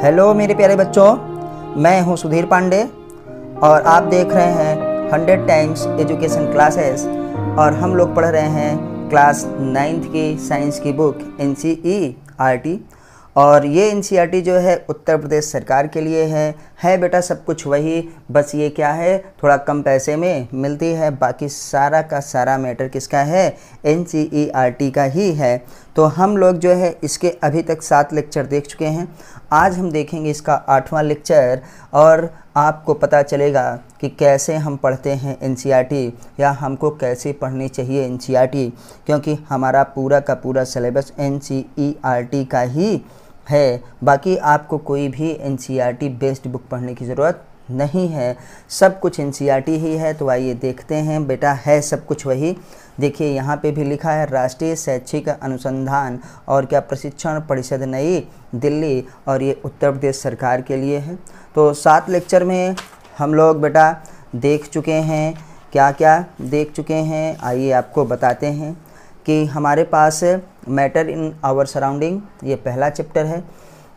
Hello मेरे प्यारे बच्चों, मैं हूं सुधीर पांडे और आप देख रहे हैं 100 टाइम्स एजुकेशन क्लासेस। और हम लोग पढ़ रहे हैं क्लास 9th की साइंस की बुक NCERT। और ये NCERT जो है उत्तर प्रदेश सरकार के लिए है बेटा सब कुछ वही, बस ये क्या है थोड़ा कम पैसे में मिलती है। बाकी सारा का सारा मैटर किसका है? NCERT का ही है। तो हम लोग जो है इसके अभी तक 7 लेक्चर देख चुके हैं। आज हम देखेंगे इसका 8वां लेक्चर और आपको पता चलेगा कि कैसे हम पढ़ते हैं NCERT या हमको कैसे पढ़नी चाहिए NCERT, क्योंकि हमारा पूरा का पूरा सिलेबस NCERT का ही है। बाकी आपको कोई भी NCERT बेस्ड बुक पढ़ने की ज़रूरत नहीं है, सब कुछ NCERT ही है। तो आइए देखते हैं बेटा, है सब कुछ वही। देखिए यहाँ पे भी लिखा है राष्ट्रीय शैक्षिक अनुसंधान और क्या प्रशिक्षण परिषद नई दिल्ली, और ये उत्तर प्रदेश सरकार के लिए है। तो 7 लेक्चर में हम लोग बेटा देख चुके हैं, क्या क्या देख चुके हैं आइए आपको बताते हैं। कि हमारे पास मैटर इन आवर सराउंडिंग, ये पहला चैप्टर है।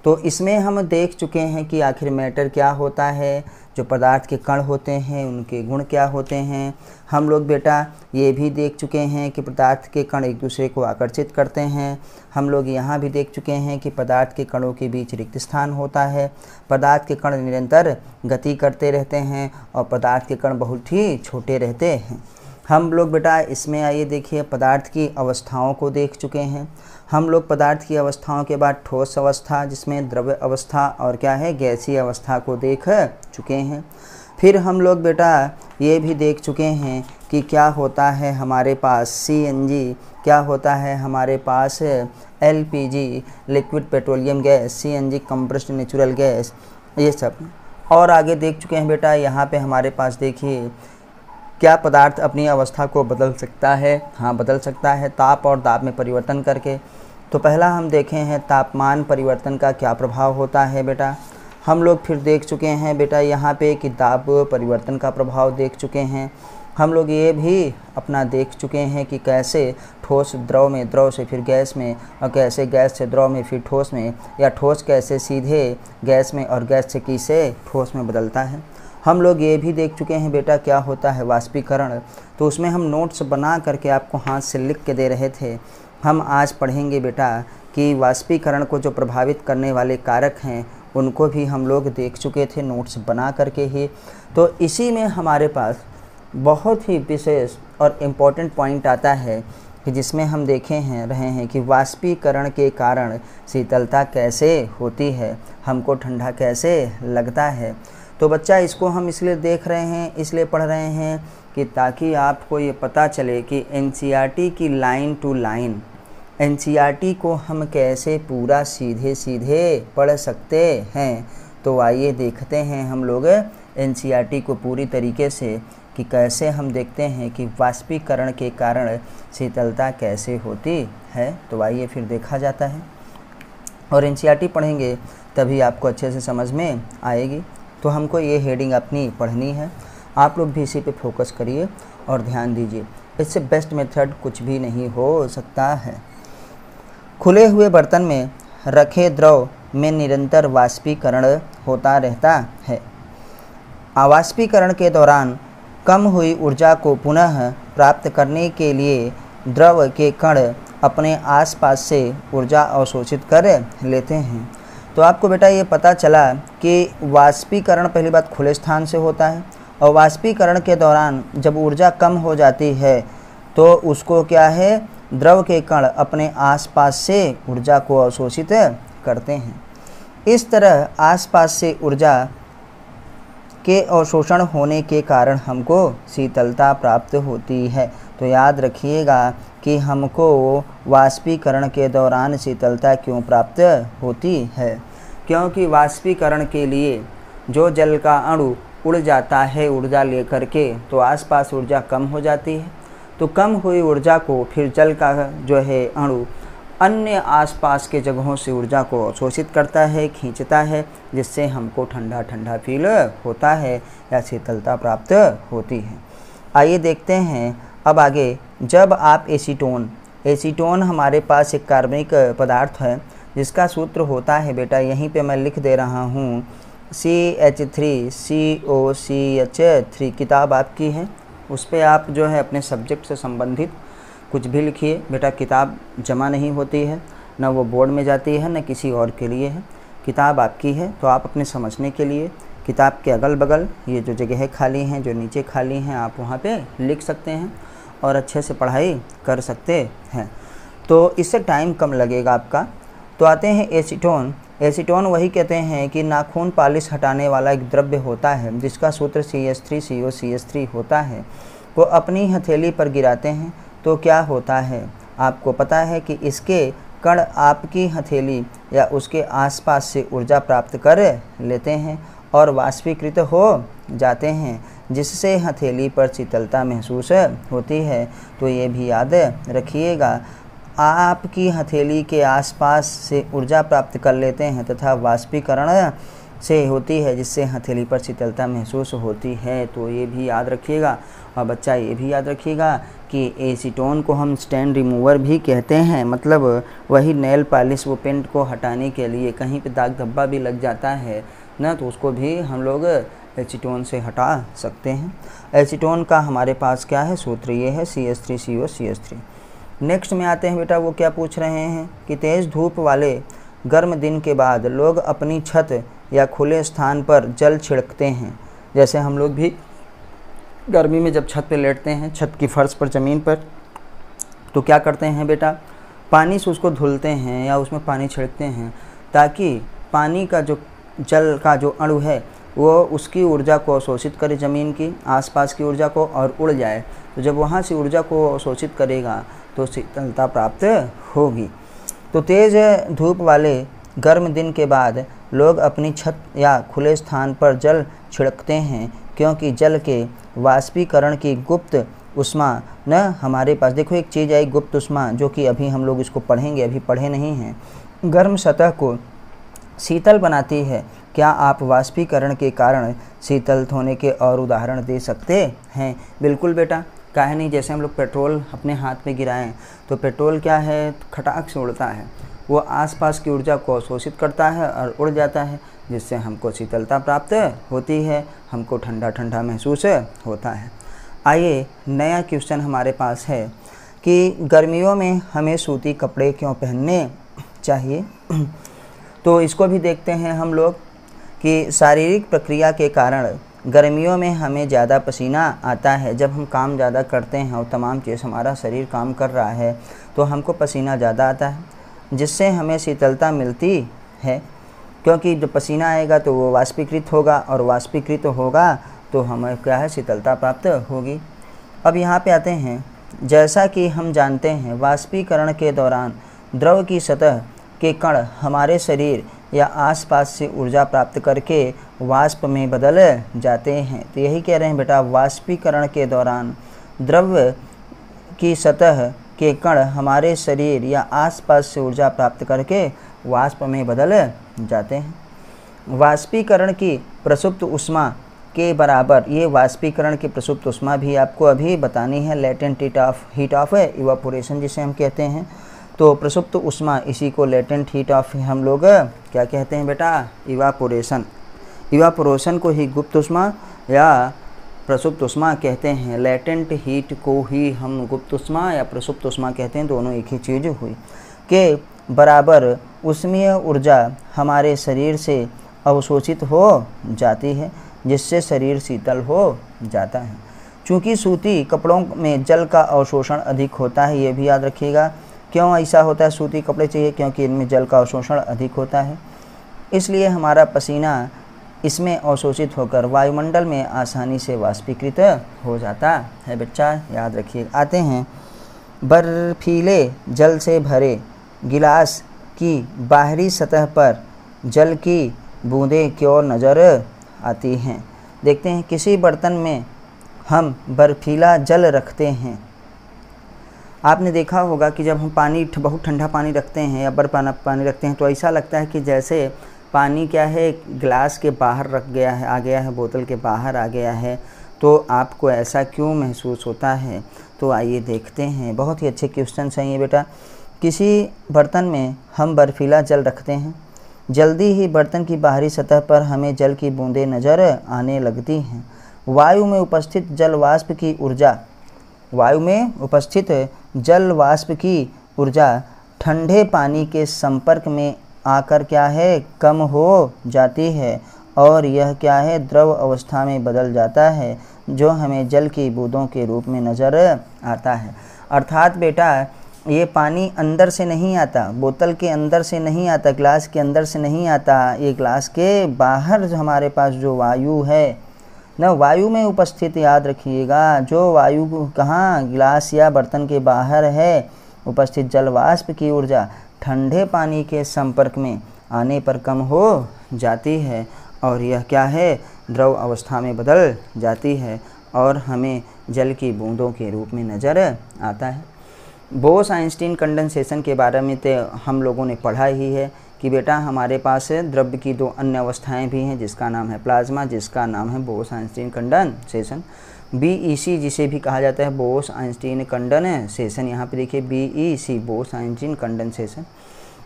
तो इसमें हम देख चुके हैं कि आखिर मैटर क्या होता है, जो पदार्थ के कण होते हैं उनके गुण क्या होते हैं। हम लोग बेटा ये भी देख चुके हैं कि पदार्थ के कण एक दूसरे को आकर्षित करते हैं। हम लोग यहाँ भी देख चुके हैं कि पदार्थ के कणों के बीच रिक्त स्थान होता है। पदार्थ के कण निरंतर गति करते रहते हैं और पदार्थ के कण बहुत ही छोटे रहते हैं। हम लोग बेटा इसमें आइए देखिए पदार्थ की अवस्थाओं को देख चुके हैं। हम लोग पदार्थ की अवस्थाओं के बाद ठोस अवस्था, जिसमें द्रव्य अवस्था और क्या है गैसीय अवस्था को देख चुके हैं। फिर हम लोग बेटा ये भी देख चुके हैं कि क्या होता है हमारे पास CNG, क्या होता है हमारे पास LPG liquid petroleum gas, CNG compressed natural gas, ये सब। और आगे देख चुके हैं बेटा यहाँ पे हमारे पास देखिए क्या पदार्थ अपनी अवस्था को बदल सकता है। हाँ बदल सकता है, ताप और दाब में परिवर्तन करके। तो पहला हम देखे हैं तापमान परिवर्तन का क्या प्रभाव होता है बेटा। हम लोग फिर देख चुके हैं बेटा यहाँ पे कि दाब परिवर्तन का प्रभाव देख चुके हैं। हम लोग ये भी अपना देख चुके हैं कि कैसे ठोस द्रव में, द्रव से फिर गैस में, और कैसे गैस से द्रव में फिर ठोस में, या ठोस कैसे सीधे गैस में और गैस से किसे ठोस में बदलता है। हम लोग ये भी देख चुके हैं बेटा क्या होता है वाष्पीकरण। तो उसमें हम नोट्स बना करके आपको हाथ से लिख के दे रहे थे। हम आज पढ़ेंगे बेटा कि वाष्पीकरण को जो प्रभावित करने वाले कारक हैं उनको भी हम लोग देख चुके थे नोट्स बना करके ही। तो इसी में हमारे पास बहुत ही विशेष और इम्पोर्टेंट पॉइंट आता है कि जिसमें हम देखे रहे हैं कि वाष्पीकरण के कारण शीतलता कैसे होती है, हमको ठंडा कैसे लगता है। तो बच्चा इसको हम इसलिए देख रहे हैं, इसलिए पढ़ रहे हैं कि ताकि आपको ये पता चले कि NCERT की लाइन टू लाइन NCERT को हम कैसे पूरा सीधे सीधे पढ़ सकते हैं। तो आइए देखते हैं हम लोग NCERT को पूरी तरीके से कि कैसे हम देखते हैं कि वाष्पीकरण के कारण शीतलता कैसे होती है। तो आइए फिर देखा जाता है और NCERT पढ़ेंगे तभी आपको अच्छे से समझ में आएगी। तो हमको ये हेडिंग अपनी पढ़नी है, आप लोग भी इसी पे फोकस करिए और ध्यान दीजिए। इससे बेस्ट मेथड कुछ भी नहीं हो सकता है। खुले हुए बर्तन में रखे द्रव में निरंतर वाष्पीकरण होता रहता है। अवाष्पीकरण के दौरान कम हुई ऊर्जा को पुनः प्राप्त करने के लिए द्रव के कण अपने आसपास से ऊर्जा अवशोषित कर लेते हैं। तो आपको बेटा ये पता चला कि वाष्पीकरण पहली बात खुले स्थान से होता है, और वाष्पीकरण के दौरान जब ऊर्जा कम हो जाती है तो उसको क्या है द्रव के कण अपने आसपास से ऊर्जा को अवशोषित करते हैं। इस तरह आसपास से ऊर्जा के अवशोषण होने के कारण हमको शीतलता प्राप्त होती है। तो याद रखिएगा कि हमको वाष्पीकरण के दौरान शीतलता क्यों प्राप्त होती है, क्योंकि वाष्पीकरण के लिए जो जल का अणु उड़ जाता है ऊर्जा लेकर के, तो आसपास ऊर्जा कम हो जाती है। तो कम हुई ऊर्जा को फिर जल का जो है अणु अन्य आसपास के जगहों से ऊर्जा को अवशोषित करता है, खींचता है, जिससे हमको ठंडा ठंडा फील होता है या शीतलता प्राप्त होती है। आइए देखते हैं अब आगे। जब आप एसीटोन हमारे पास एक कार्बनिक पदार्थ है जिसका सूत्र होता है बेटा, यहीं पे मैं लिख दे रहा हूँ, CH3COCH3। किताब आपकी है, उस पर आप जो है अपने सब्जेक्ट से संबंधित कुछ भी लिखिए बेटा। किताब जमा नहीं होती है, ना वो बोर्ड में जाती है, ना किसी और के लिए है। किताब आपकी है, तो आप अपने समझने के लिए किताब के अगल बगल ये जो जगह खाली हैं, जो नीचे खाली हैं, आप वहाँ पे लिख सकते हैं और अच्छे से पढ़ाई कर सकते हैं। तो इससे टाइम कम लगेगा आपका। तो आते हैं एसीटोन। एसीटोन वही कहते हैं कि नाखून पॉलिश हटाने वाला एक द्रव्य होता है, जिसका सूत्र CH3COCH3 होता है। वो अपनी हथेली पर गिराते हैं तो क्या होता है? आपको पता है कि इसके कण आपकी हथेली या उसके आसपास से ऊर्जा प्राप्त कर लेते हैं और वाष्पीकृत हो जाते हैं, जिससे हथेली पर शीतलता महसूस होती है। तो ये भी याद रखिएगा, आपकी हथेली के आसपास से ऊर्जा प्राप्त कर लेते हैं तथा वाष्पीकरण से होती है, जिससे हथेली पर शीतलता महसूस होती है। तो ये भी याद रखिएगा। और बच्चा ये भी याद रखिएगा कि एसीटोन को हम स्टैंड रिमूवर भी कहते हैं, मतलब वही नेल पॉलिश, वो पेंट को हटाने के लिए कहीं पे दाग धब्बा भी लग जाता है ना, तो उसको भी हम लोग एसीटोन से हटा सकते हैं। एसीटोन का हमारे पास क्या है सूत्र, ये है CH3COCH3। नेक्स्ट में आते हैं बेटा, वो क्या पूछ रहे हैं कि तेज़ धूप वाले गर्म दिन के बाद लोग अपनी छत या खुले स्थान पर जल छिड़कते हैं। जैसे हम लोग भी गर्मी में जब छत पे लेटते हैं, छत की फर्श पर, ज़मीन पर, तो क्या करते हैं बेटा, पानी से उसको धुलते हैं या उसमें पानी छिड़कते हैं, ताकि पानी का जो जल का जो अणु है वो उसकी ऊर्जा को अवशोषित करे, ज़मीन की आसपास की ऊर्जा को, और उड़ जाए। तो जब वहाँ से ऊर्जा को अवशोषित करेगा तो शीतलता प्राप्त होगी। तो तेज़ धूप वाले गर्म दिन के बाद लोग अपनी छत या खुले स्थान पर जल छिड़कते हैं, क्योंकि जल के वाष्पीकरण की गुप्त उष्मा न हमारे पास, देखो एक चीज़ आई गुप्त उष्मा, जो कि अभी हम लोग इसको पढ़ेंगे, अभी पढ़े नहीं हैं, गर्म सतह को शीतल बनाती है। क्या आप वाष्पीकरण के कारण शीतल होने के और उदाहरण दे सकते हैं? बिल्कुल बेटा, काहे नहीं। जैसे हम लोग पेट्रोल अपने हाथ में गिराएं तो पेट्रोल क्या है, खटाक से उड़ता है, वो आसपास की ऊर्जा को अवशोषित करता है और उड़ जाता है, जिससे हमको शीतलता प्राप्त होती है, हमको ठंडा ठंडा महसूस होता है। आइए नया क्वेश्चन हमारे पास है कि गर्मियों में हमें सूती कपड़े क्यों पहनने चाहिए। तो इसको भी देखते हैं हम लोग कि शारीरिक प्रक्रिया के कारण गर्मियों में हमें ज़्यादा पसीना आता है। जब हम काम ज़्यादा करते हैं और तमाम चीज़ हमारा शरीर काम कर रहा है तो हमको पसीना ज़्यादा आता है, जिससे हमें शीतलता मिलती है, क्योंकि जब पसीना आएगा तो वो वाष्पीकृत होगा और वाष्पीकृत होगा तो हमें क्या है, शीतलता प्राप्त होगी। अब यहाँ पे आते हैं, जैसा कि हम जानते हैं वाष्पीकरण के दौरान द्रव की सतह के कण हमारे शरीर या आसपास से ऊर्जा प्राप्त करके वाष्प में बदल जाते हैं। तो यही कह रहे हैं बेटा, वाष्पीकरण के दौरान द्रव की सतह के कण हमारे शरीर या आसपास से ऊर्जा प्राप्त करके वाष्प में बदल जाते हैं। वाष्पीकरण की प्रसुप्त ऊष्मा के बराबर, ये वाष्पीकरण की प्रसुप्त ऊष्मा भी आपको अभी बतानी है, लेटेंट हीट ऑफ इवापोरेशन जिसे हम कहते हैं। तो प्रसुप्त ऊष्मा, इसी को लेटेंट हीट ऑफ हम लोग क्या कहते हैं बेटा, इवापोरेशन। इवापोरेशन को ही गुप्त ऊष्मा या प्रसुप्त ऊष्मा कहते हैं। लेटेंट हीट को ही हम गुप्त ऊष्मा या प्रसुप्त ऊष्मा कहते हैं, दोनों एक ही चीज़ हुई। के बराबर ऊष्मीय ऊर्जा हमारे शरीर से अवशोषित हो जाती है, जिससे शरीर शीतल हो जाता है। चूँकि सूती कपड़ों में जल का अवशोषण अधिक होता है, ये भी याद रखिएगा। क्यों ऐसा होता है, सूती कपड़े चाहिए क्योंकि इनमें जल का अवशोषण अधिक होता है, इसलिए हमारा पसीना इसमें अवशोषित होकर वायुमंडल में आसानी से वाष्पीकृत हो जाता है। बच्चा याद रखिए। आते हैं, बर्फीले जल से भरे गिलास की बाहरी सतह पर जल की बूंदें क्यों नज़र आती हैं। देखते हैं, किसी बर्तन में हम बर्फीला जल रखते हैं। आपने देखा होगा कि जब हम पानी, बहुत ठंडा पानी रखते हैं या बर्फ पानी रखते हैं तो ऐसा लगता है कि जैसे पानी क्या है, गिलास के बाहर रख गया है, आ गया है, बोतल के बाहर आ गया है। तो आपको ऐसा क्यों महसूस होता है? तो आइए देखते हैं। बहुत ही अच्छे क्वेश्चन हैं ये बेटा, किसी बर्तन में हम बर्फीला जल रखते हैं, जल्दी ही बर्तन की बाहरी सतह पर हमें जल की बूंदें नज़र आने लगती हैं। वायु में उपस्थित जल वाष्प की ऊर्जा ठंडे पानी के संपर्क में आकर क्या है, कम हो जाती है और यह क्या है, द्रव अवस्था में बदल जाता है, जो हमें जल की बूंदों के रूप में नज़र आता है। अर्थात बेटा ये पानी अंदर से नहीं आता, बोतल के अंदर से नहीं आता, ग्लास के अंदर से नहीं आता, ये ग्लास के बाहर जो हमारे पास जो वायु है ना, वायु में उपस्थित, याद रखिएगा, जो वायु कहाँ, गिलास या बर्तन के बाहर है, उपस्थित जल वाष्प की ऊर्जा ठंडे पानी के संपर्क में आने पर कम हो जाती है और यह क्या है, द्रव अवस्था में बदल जाती है और हमें जल की बूंदों के रूप में नज़र आता है। बोस-आइंस्टीन कंडेंसेशन के बारे में तो हम लोगों ने पढ़ा ही है कि बेटा हमारे पास द्रव्य की दो अन्य अवस्थाएं भी हैं, जिसका नाम है प्लाज्मा, जिसका नाम है बोस-आइंस्टीन कंडेंसेशन। BEC जिसे भी कहा जाता है बोस-आइंस्टीन कंडेंसेशन, यहाँ पे देखिए BEC बोस-आइंस्टीन कंडेंसेशन।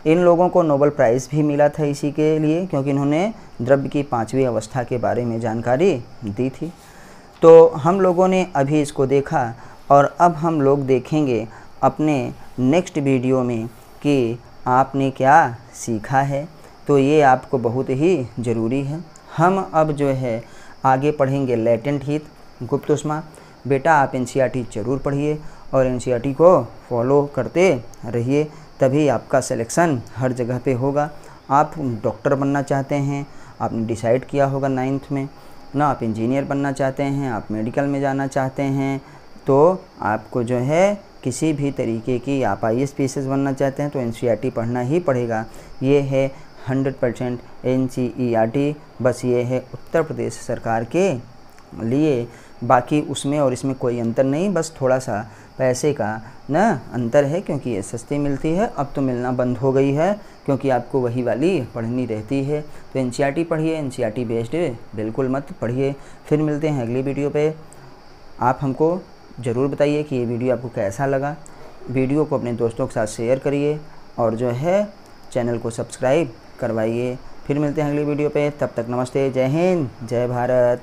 इन लोगों को नोबेल प्राइज़ भी मिला था इसी के लिए, क्योंकि इन्होंने द्रव्य की 5वीं अवस्था के बारे में जानकारी दी थी। तो हम लोगों ने अभी इसको देखा और अब हम लोग देखेंगे अपने नेक्स्ट वीडियो में कि आपने क्या सीखा है। तो ये आपको बहुत ही ज़रूरी है। हम अब जो है आगे पढ़ेंगे लेटेंट हीट, गुप्त ऊष्मा। बेटा आप NCERT ज़रूर पढ़िए और NCERT को फॉलो करते रहिए, तभी आपका सिलेक्शन हर जगह पे होगा। आप डॉक्टर बनना चाहते हैं, आपने डिसाइड किया होगा 9th में ना, आप इंजीनियर बनना चाहते हैं, आप मेडिकल में जाना चाहते हैं, तो आपको जो है किसी भी तरीके की, आप IAS PCS बनना चाहते हैं तो NCERT पढ़ना ही पड़ेगा। ये है 100% NCERT, बस ये है उत्तर प्रदेश सरकार के लिए, बाकी उसमें और इसमें कोई अंतर नहीं, बस थोड़ा सा पैसे का ना अंतर है, क्योंकि ये सस्ती मिलती है। अब तो मिलना बंद हो गई है, क्योंकि आपको वही वाली पढ़नी रहती है। तो NCERT पढ़िए, NCERT बेस्ड बिल्कुल मत पढ़िए। फिर मिलते हैं अगली वीडियो पे। आप हमको ज़रूर बताइए कि ये वीडियो आपको कैसा लगा। वीडियो को अपने दोस्तों के साथ शेयर करिए और जो है चैनल को सब्सक्राइब करवाइए। फिर मिलते हैं अगली वीडियो पे, तब तक नमस्ते, जय हिंद, जय भारत।